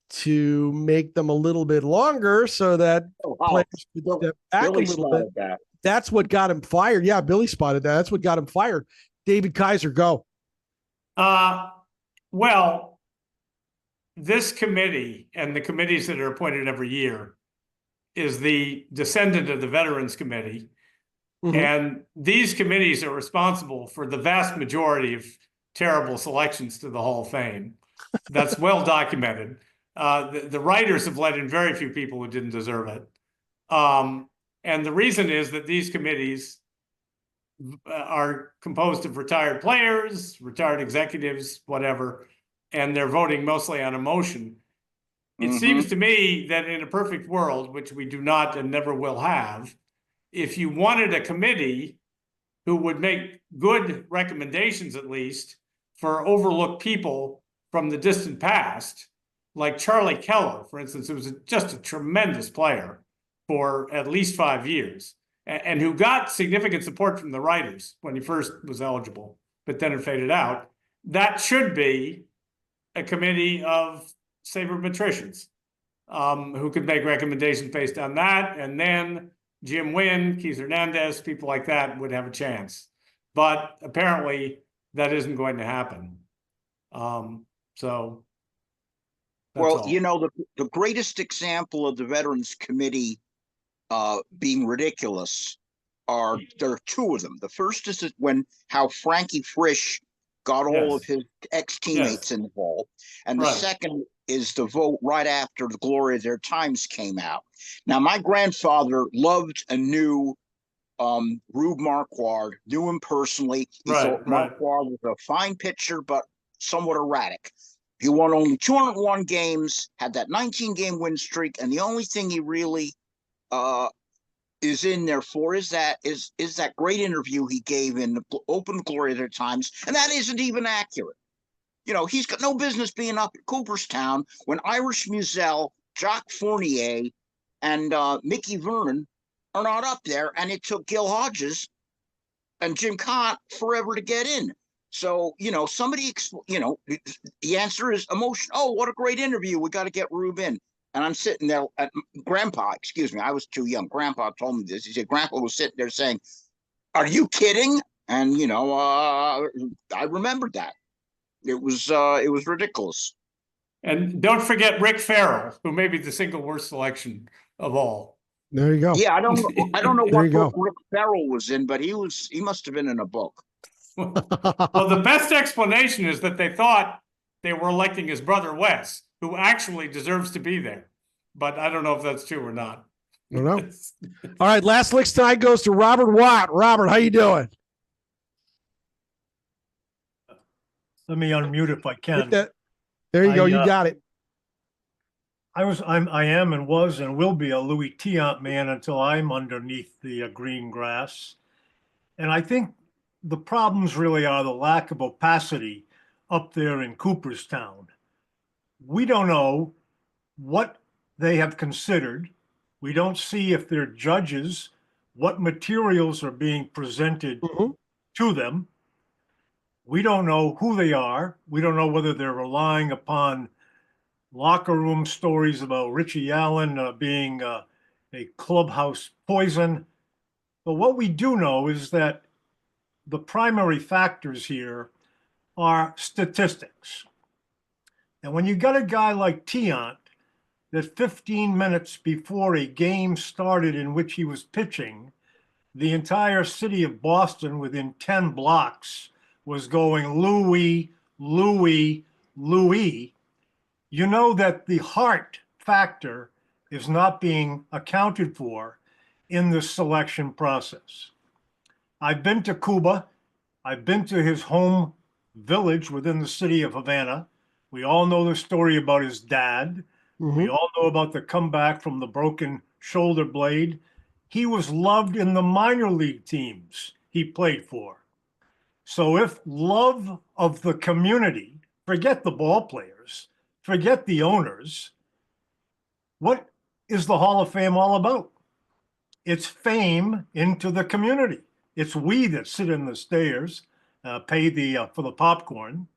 to make them a little bit longer so that players could step back a little bit. That's what got him fired. Yeah, Billy spotted that. That's what got him fired. David Kaiser, go. Well, this committee and the committees that are appointed every year is the descendant of the Veterans Committee. Mm-hmm. And these committees are responsible for the vast majority of terrible selections to the Hall of Fame. That's well documented. The writers have let in very few people who didn't deserve it. And the reason is that these committees are composed of retired players, retired executives, whatever, and they're voting mostly on emotion. It seems to me that in a perfect world, which we do not and never will have, if you wanted a committee who would make good recommendations, at least, for overlooked people from the distant past, like Charlie Keller, for instance, who was just a tremendous player for at least 5 years, and who got significant support from the writers when he first was eligible, but then it faded out. That should be a committee of sabermetricians who could make recommendations based on that, and then Jim Wynn, Keith Hernandez, people like that would have a chance. But apparently that isn't going to happen. So well, all. You know, the greatest example of the Veterans Committee being ridiculous there are two of them. The first is how Frankie Frisch got all of his ex-teammates involved. And the second is the vote right after The Glory of Their Times came out. Now, my grandfather loved and knew Rube Marquard, knew him personally. He thought Marquard was a fine pitcher, but somewhat erratic. He won only 201 games, had that 19-game win streak, and the only thing he really is in there for is that great interview he gave in the Open Glory of Their Times, and that isn't even accurate. You know, he's got no business being up at Cooperstown when Irish Musell, Jacques Fournier, and Mickey Vernon are not up there, and it took Gil Hodges and Jim Cott forever to get in. So, you know, the answer is emotion. Oh, what a great interview. We got to get Rube in. And I'm sitting there, Grandpa, excuse me, I was too young. Grandpa told me this. He said, Grandpa was sitting there saying, "Are you kidding?" And, you know, I remembered that. It was ridiculous. And don't forget Rick Farrell, who may be the single worst selection of all. There you go. Yeah, I don't know what book Rick Farrell was in, but he must have been in a book. Well, the best explanation is that they thought they were electing his brother Wes, who actually deserves to be there. But I don't know if that's true or not. I don't know. All right, last licks tonight goes to Robert Watt. Robert, how you doing? Let me unmute if I can. There you go. You got it. I am and was and will be a Louis Tiant man until I'm underneath the green grass. And I think the problems really are the lack of opacity up there in Cooperstown. We don't know what they have considered. We don't see if they're judges, what materials are being presented to them. We don't know who they are. We don't know whether they're relying upon locker room stories about Richie Allen being a clubhouse poison. But what we do know is that the primary factors here are statistics. And when you got a guy like Tiant that 15 minutes before a game started in which he was pitching the entire city of Boston within 10 blocks was going Louis, Louis, Louis, you know that the heart factor is not being accounted for in the selection process. I've been to Cuba. I've been to his home village within the city of Havana. We all know the story about his dad. We all know about the comeback from the broken shoulder blade. He was loved in the minor league teams he played for. So if love of the community, forget the ball players, forget the owners, what is the Hall of Fame all about? It's fame into the community. It's we that sit in the stairs, pay for the popcorn.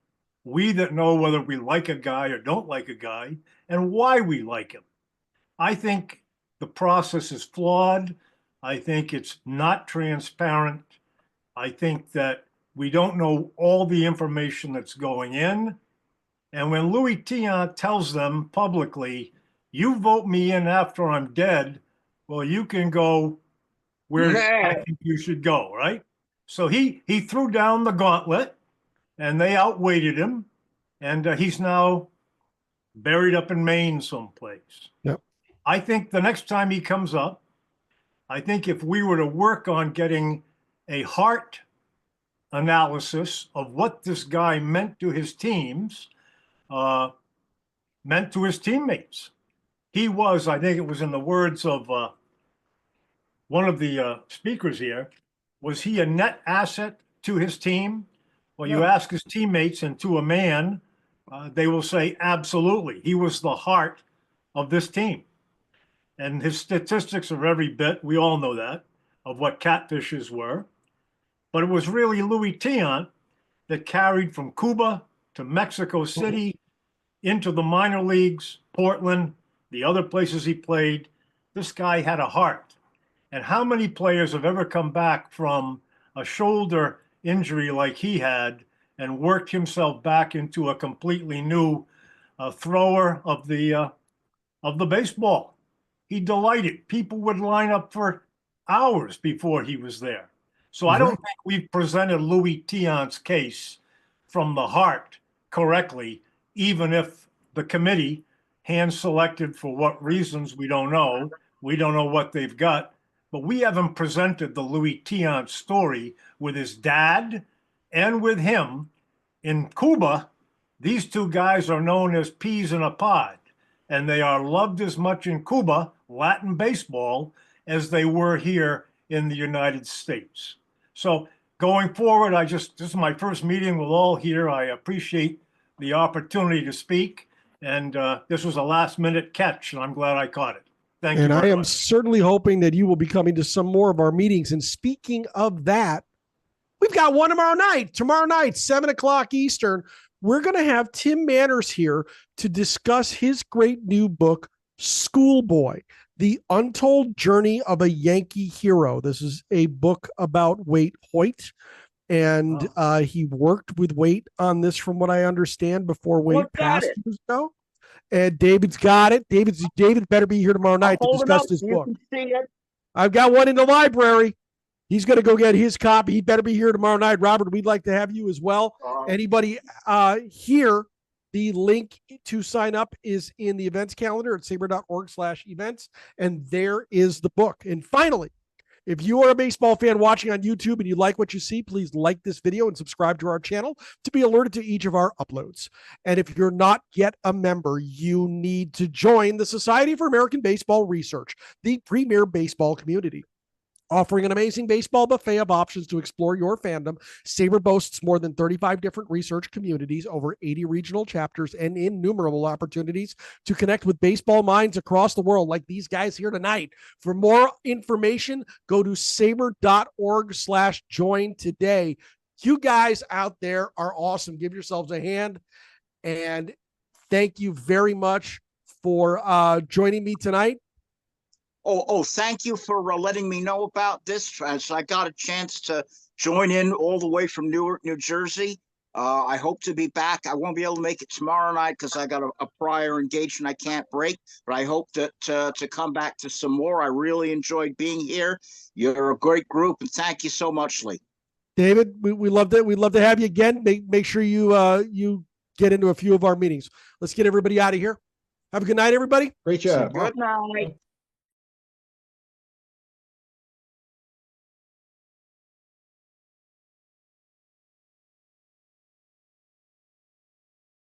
We that know whether we like a guy or don't like a guy and why we like him. I think the process is flawed. I think it's not transparent. I think that we don't know all the information that's going in. And when Louis Tiant tells them publicly, you vote me in after I'm dead, well, you can go where I think you should go, right? So he threw down the gauntlet and they outweighted him. And he's now buried up in Maine someplace. Yep. I think the next time he comes up, I think if we were to work on getting a heart analysis of what this guy meant to his teams, meant to his teammates. He was, I think it was in the words of one of the speakers here, was he a net asset to his team? Well, you ask his teammates, and to a man, they will say absolutely. He was the heart of this team. And his statistics are every bit, we all know that, of what catfishes were. But it was really Louis Tiant that carried from Cuba to Mexico City into the minor leagues, Portland, the other places he played. This guy had a heart. And how many players have ever come back from a shoulder injury like he had and worked himself back into a completely new thrower of the baseball? He delighted. People would line up for hours before he was there. So I don't think we've presented Louis Tiant's case from the heart correctly, even if the committee hand-selected for what reasons, we don't know. We don't know what they've got. But we haven't presented the Louis Tiant story with his dad and with him. In Cuba, these two guys are known as peas in a pod, and they are loved as much in Cuba, Latin baseball, as they were here in the United States. So going forward, this is my first meeting with all here. I appreciate the opportunity to speak, and this was a last-minute catch, and I'm glad I caught it. Thank you. And I am much. certainly hoping that you will be coming to some more of our meetings. And speaking of that, we've got one tomorrow night, 7:00 Eastern. We're going to have Tim Manners here to discuss his great new book, Schoolboy, The Untold Journey of a Yankee Hero. This is a book about Waite Hoyt. And he worked with Waite on this, from what I understand, before Waite passed years ago. And David's got it. David better be here tomorrow night to discuss this book. I've got one in the library. He's going to go get his copy. He better be here tomorrow night. Robert, we'd like to have you as well. Anybody here, the link to sign up is in the events calendar at sabr.org/events. And there is the book. And finally, if you are a baseball fan watching on YouTube and you like what you see, please like this video and subscribe to our channel to be alerted to each of our uploads. And if you're not yet a member, you need to join the Society for American Baseball Research, the premier baseball community. Offering an amazing baseball buffet of options to explore your fandom, SABR boasts more than 35 different research communities, over 80 regional chapters, and innumerable opportunities to connect with baseball minds across the world, like these guys here tonight. For more information, go to sabr.org/join today. You guys out there are awesome. Give yourselves a hand. And thank you very much for joining me tonight. Thank you for letting me know about this. As I got a chance to join in all the way from Newark, New Jersey. I hope to be back. I won't be able to make it tomorrow night because I got a prior engagement I can't break, but I hope that to come back to some more. I really enjoyed being here. You're a great group, and thank you so much, Lee. David, we love that. We'd love to have you again. Make sure you get into a few of our meetings. Let's get everybody out of here. Have a good night, everybody. Great job. Good night.